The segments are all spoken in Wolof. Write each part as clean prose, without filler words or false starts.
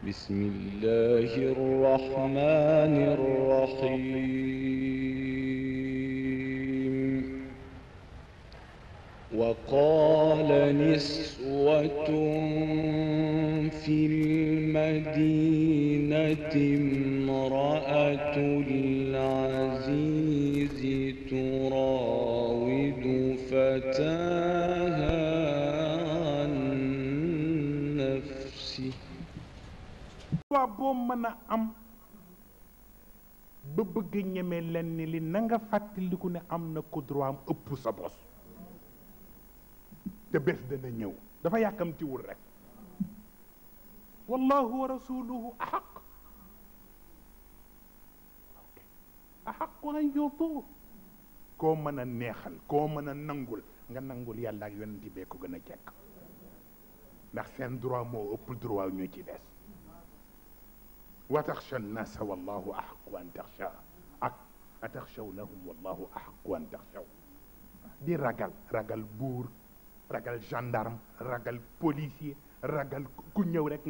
بسم الله الرحمن الرحيم وقال نسوة في المدينة امرأة العزيز تراود فتاها عن نفسه waa boo mën a am ba bëgg ñeme lenn li na nga fàttaliku ne am na ko droit am ëpp sa bos te bés dana ñëw dafa yàkkamtiwul rek wallahu wa rasuluhu ahaq ahaqu an yutu koo mën a neexal koo mën a nangul nga nangul yàlla ak yonent bee ko gën a jekk ndax seen droit moo ëpp droit ñu ci des wa taxsha nnaasa wallahu ahaqu an taxsha ak ataxshawnahum wallahu ahaqu an taxshaw di ragal ragal buur ragal gendarme ragal policier ragal ku ñëw rek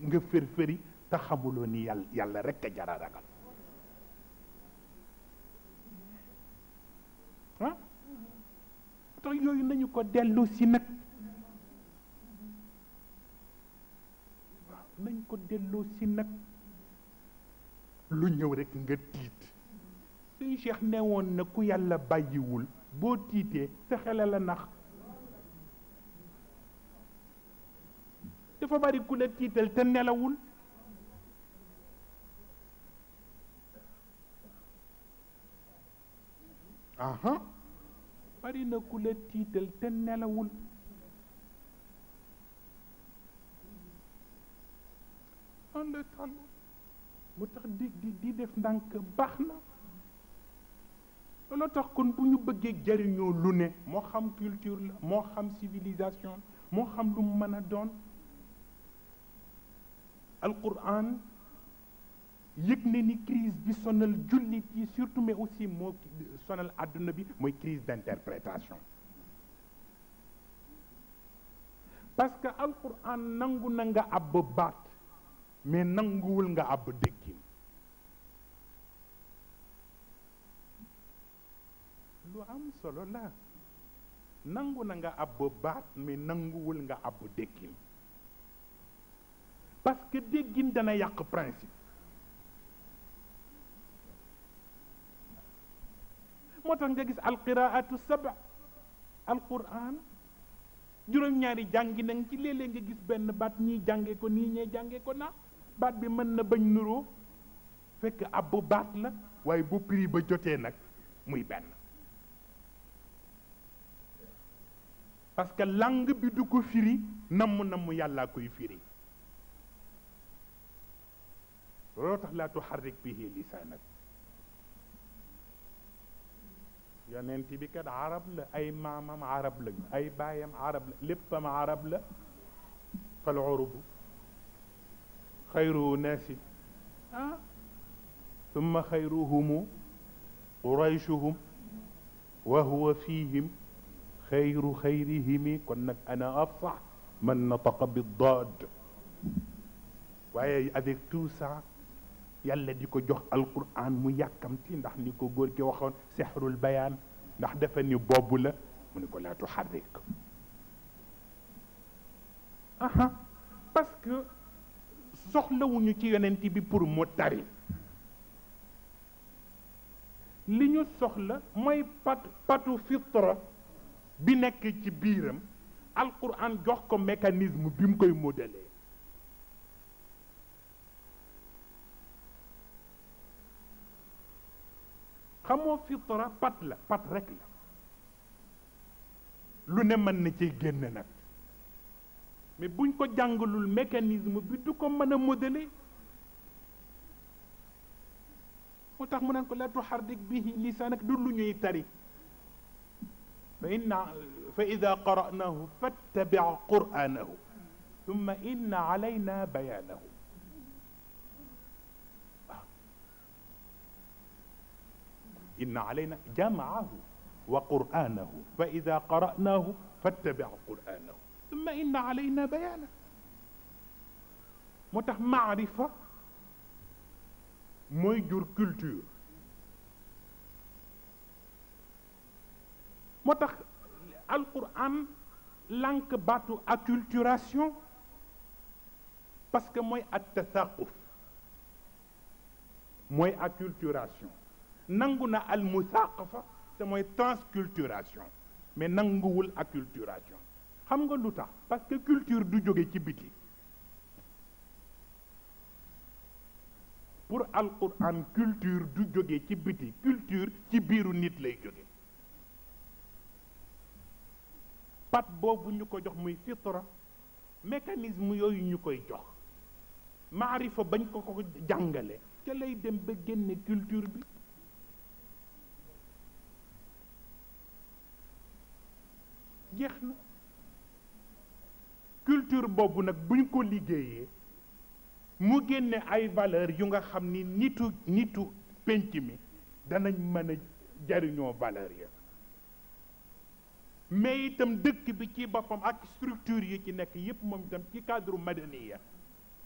nga fër-fëri te xamuloo ni yàlla rek a jara ragal ah tax yooyu nañu ko dellu si nag waaw nañ ko dellu si nag lu ñëw rek nga tiit suñu Cheikh ne woon na ku yàlla bàyyiwul boo tiitee sa xel la nax dafa bari ku la tiital te nelawul aha bari na ku la tiital te nelawul on le tal mu tax di def ndànk baax na looloo tax kon bu ñu bëggee jariñoo lu ne moo xam culture la moo xam civilisation moo xam lu mu mën a doon alquran yëg ne ni crise bi sonal jullit yi surtout mais aussi moo sonal àdduna bi mooy crise d'interprétation parce que alquran nangu na nga àbb baat mais nanguwul nga àbb déggin lu am solo la nangu na nga àbb baat mais nanguwul nga àbb déggin parce que déggin dana yàq principe moo tax nga gis alqiraatu saba alquran juróom-ñaari jàngi nañ ci léeg-léeg nga gis benn baat ñii jànge ko nii ñee jànge ko na baat bi mën na bañ nuroo fekk ab baat la waaye bu prix ba jotee nag muy benn parce que langue bi du ko firi namm yàllaa koy firi looloo tax laa tuharrik bihi lisaanak yonent bi kat arab la ay maamam arab lañu ay baayam arab la léppam arab la fal urubu xayru naasi summa xayruhumu qurayshuhum wa huwa fihim xayru xayrihimi kon nag ana afsax man nataqa bi daad waaye avec tout ça yàlla di ko jox alquran mu yàkkamti ndax ni ko góor gi waxoon sexrul bayaan ndax dafa ni boobu la mu ni ko laa tuxarrik aha parce que soxlawuñu ci yonent bi pour mu tari li ñu soxla mooy patu fitra bi nekk ci biiram alquran jox ko mécanisme bi mu koy modeler xamoo fitra pat rek la lu ne mën na ciy génn nag mais buñ ko jàngalul mécanisme bi du ko mën a modeler moo tax mu naan ko la tuharrik bihi lisaanak du lu ñuy tari fa ida qara'nahu fattabi' qur'anahu thumma inna alayna bayanahu inna alayna jam'ahu wa qur'anahu fa ida qara'nahu fattabi' qur'anahu thumma inna alayna bayanahu moo tax maarifa mooy jur culture moo tax alquran lànk baatu acculturation parce que mooy at tasaquf mooy acculturation nangu na al musaqafa te mooy transculturation mais nanguwul acculturation xam nga lu tax parce que culture du jóge ci biti pour alquran culture du jóge ci biti culture ci biiru nit lay jóge pat boobu ñu ko jox muy fitra mécanisme yooyu ñu koy jox maarifa bañ ko ko jàngale ca lay dem ba génne culture bi jeex na culture boobu nag buñ ko liggéeyee mu génne ay valeur yu nga xam ni nitu penc mi danañ mën a jariñoo valeur ya mais itam dëkk bi ci boppam ak structure yi ci nekk yépp moom itam ci cadre madaniya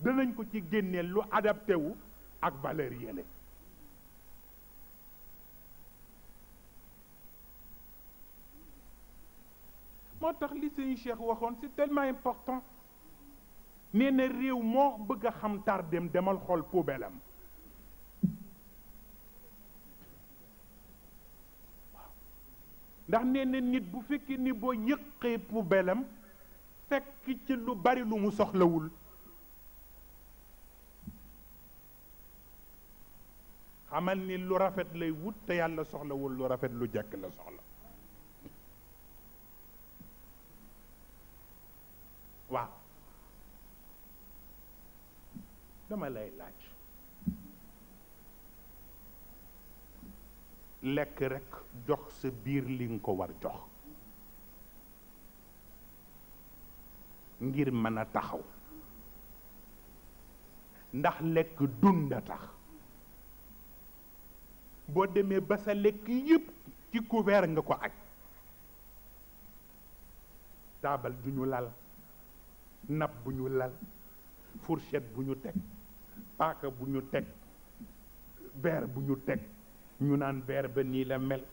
danañ ko ci génneel lu adapté wu ak valeur yële moo tax li sëñ Cheikh waxoon c'est tellement important nee na réew moo bëgg a xam tardem demal xool poubelle am ndax nee na nit bu fekkee ni boo yëqee poubelle am fekk ci lu bari lu mu soxlawul xamal ni lu rafet lay wut te yàlla soxlawul lu rafet lu jekk la soxla waaw dama lay laaj lekk rekk jox sa biir li nga ko war jox ngir mën a taxaw ndax lekk dund a tax boo demee ba sa lekk yépp ci couvert nga ko aj taabal du ñu lal nab bu ñu lal fourchette bu ñu teg paaka bu ñu teg verre bu ñu teg ñu naan verre ba nii la mel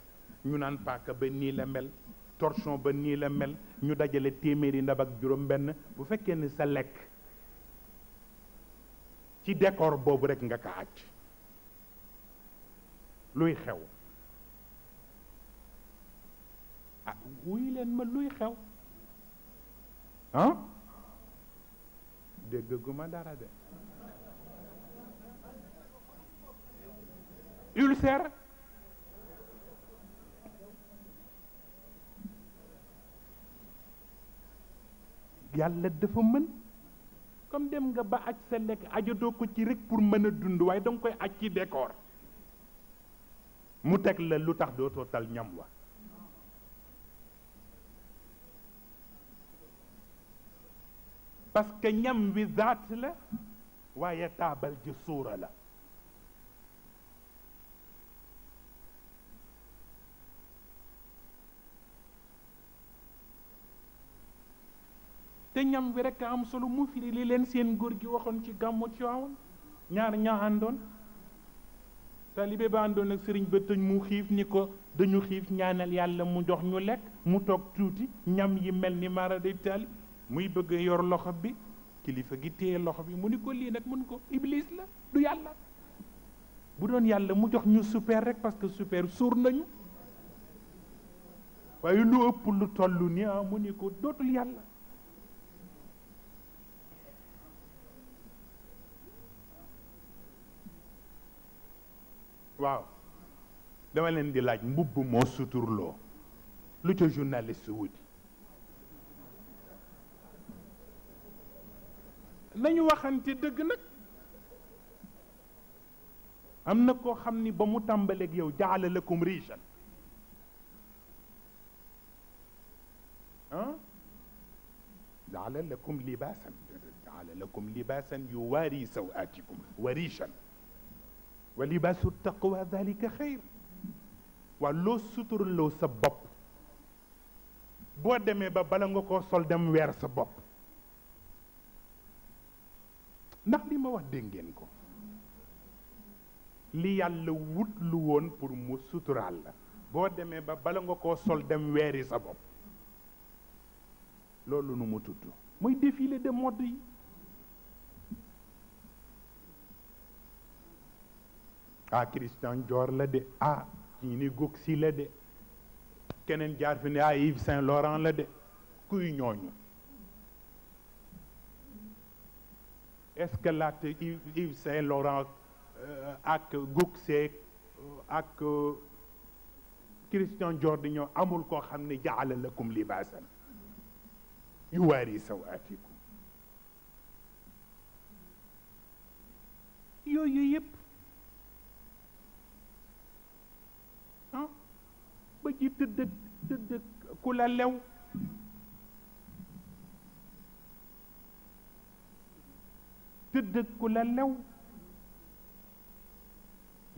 ñu naan paaka ba nii la mel torchon ba nii la mel ñu dajale téeméeri ndab ak juróom benn bu fekkee ni sa lekk ci décor boobu rekk nga ka aj luy xew ah wuy leen ma luy xew ah dégg guma dara de ulcère yàlla dafa mën comme dem nga ba aj sa lekk ajatoo ko ci rek pour mën a dund waaye danga koy aj ci décor mu teg la lu tax dootoo tal ñam wa parce que ñam wi zaat la waaye taabal ji suura la te ñam wi rekk am solo mu firi li leen seen góor gi waxoon ci gàmmu ci waawoon ñaar ñaa àndoon taalibe ba àndoon ak sëriñ ba tëñ mu xiif ni ko dañu xiif ñaanal yàlla mu jox ñu lekk mu toog tuuti ñam yi mel ni mara day taali muy bëgg yor loxo bi kilifa gi téye loxo bi mu ni ko lii nag mun ko iblis la du yàlla bu doon yàlla mu jox ñu super rek parce que super suur nañu waaye lu ëpp lu toll ni mu ni ko dootul yàlla waaw dama leen di laaj mbubb moo suturloo lu ca journaliste wuti nañu waxante dëgg nag am na koo xam ni ba mu tàmbaleeg yow jaala lakum rijan jaala lakum libaasan yuwaari sawaatikum wa rijan wa libaasu taqwa dalika xayr waa loo suturloo sa bopp boo demee ba bala nga koo sol dem weer sa bopp ndax li ma wax dégg ngeen ko li yàlla wut lu woon pour mu suturaal la boo demee ba bala nga koo sol dem weeri sa bopp loolu nu mu tudd mooy défilé de mode yi ah Christian Dior la de ah kii ni Gucci la de keneen jaar fi ne ah Yves Saint Laurent la de kuy ñooñu est-ce que laata Yves Saint Laurent ak Gucci ak Christian Dior di ñëw amul koo xam ne jaala lakum libaasan yuwaari sawaatikum yooyu yëpp ah ba ci tëdd ku la lew tëdd ku la lew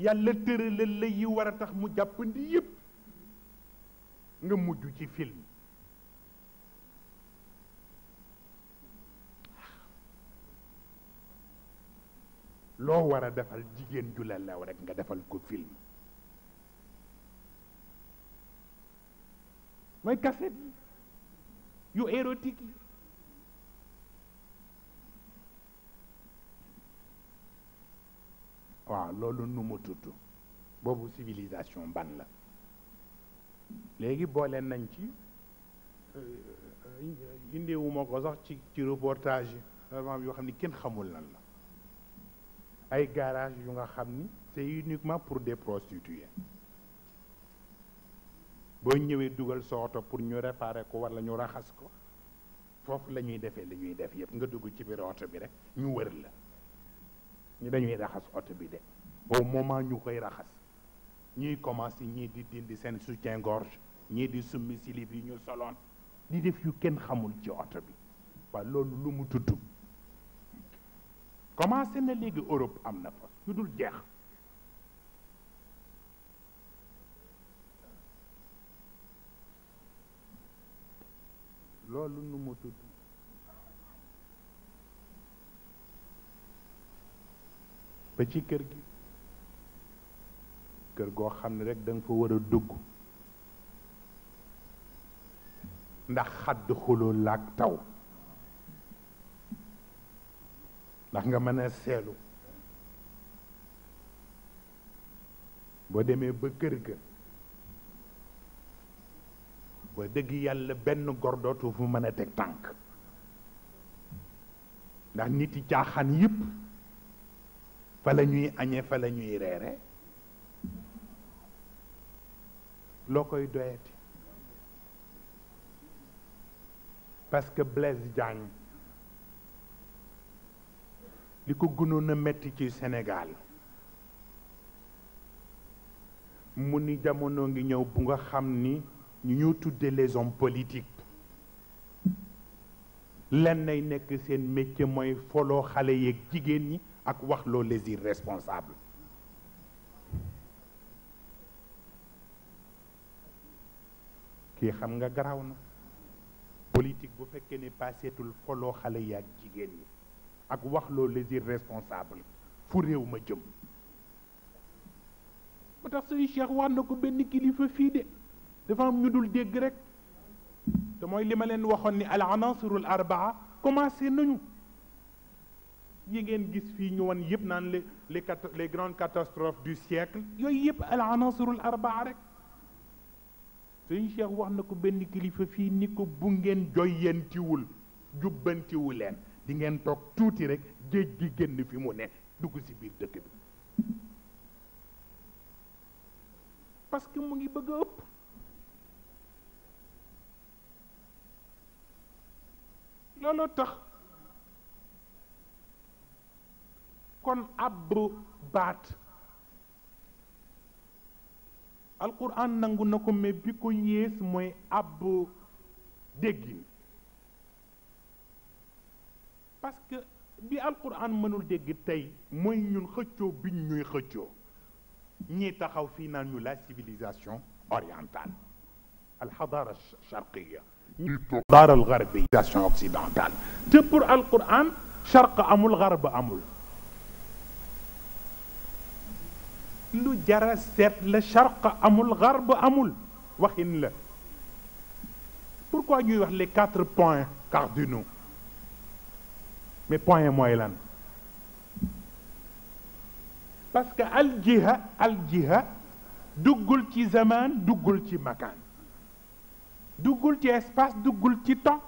yàlla tëralal la yi war a tax mu jàppandi yëpp nga mujj ci film loo war a defal jigéen ju la lew rek nga defal ko film mooy cassette yu érotique yi waaw loolu nu mu tudd boobu civilisation ban la léegi boole nañ ci indiwuma ko sax ci reportage yi yoo xam ni kenn xamul lan la ay garage yu nga xam ni c'est uniquement pour des prostituées boo ñëwee dugal sa oto pour ñu réparer ko walla ñu raxas ko foofu la ñuy defee li ñuy def yëpp nga dugg ci biir oto bi rek ñu wër la ñu dañuy raxas oto bi de au moment ñu koy raxas ñuy commencé ñii di dindi seen soutien-gorge ñii di summi silib yi ñu soloon di def yu kenn xamul ci oto bi waaw loolu lu mu tudd commencé na léegi Europe am na fa yu dul jeex loolu nu mu tudd ba ci kër gi kër goo xam ne rek da nga fa war a dugg ndax xadd xuloo laak taw ndax nga mën a seelu boo demee ba kër ga ba dëgg yàlla benn góor dootu fu mën a teg tànk ndax nit yi caaxaan yëpp fa la ñuy añee fa la ñuy reere loo koy doyati parce que Blaise Diagne li ko gënoon a metti ci Sénégal mu ni jamono ngi ñëw bu nga xam ni ñu tudde les hommes politiques lenn nay nekk seen métier mooy foloo xale yeeg jigéen ñi ak wax loo les irresponsables kii xam nga garaaw na politique bu fekkee ne passeetul foloo xale yi ak jigéen ñi ak wax loo les irresponsables fu réew ma jëm ba tax sëñ Cheikh wax na ko benn kilifa fii de dafa am ñu dul dégg rek te mooy li ma leen waxoon ni al anasirul arbaa commencé nañu yi ngeen gis fii ñu wan yëpp naan les grandes catastrophes du siècle yooyu yëpp al anasirul arbaa rek sëñ Cheikh wax na ko benn kilifa fii ni ko bu ngeen joyantiwul jubbantiwu leen di ngeen toog tuuti rek géej gi génn fi mu ne dugg ci biir dëkk bi parce que mu ngi bëgg a ëpp looloo tax kon ab baat alquran nangu na ko mais bi ko yées mooy ab déggin parce que bi alquran mënul dégg tey mooy ñun xëccoo biñ ñuy xëccoo ñii taxaw fii naan ñu la civilisation orientale alxadara charqiya ñi toog daara algarbiya civilisation occidentale te pour alquran sharq amul garb amul lu jara seet la sharq amul garb amul waxin la pourquoi ñuy wax les 4 points cardinaux mais point mooy lan parce que aljiha duggul ci zaman duggul ci makaan duggul ci espace duggul ci temps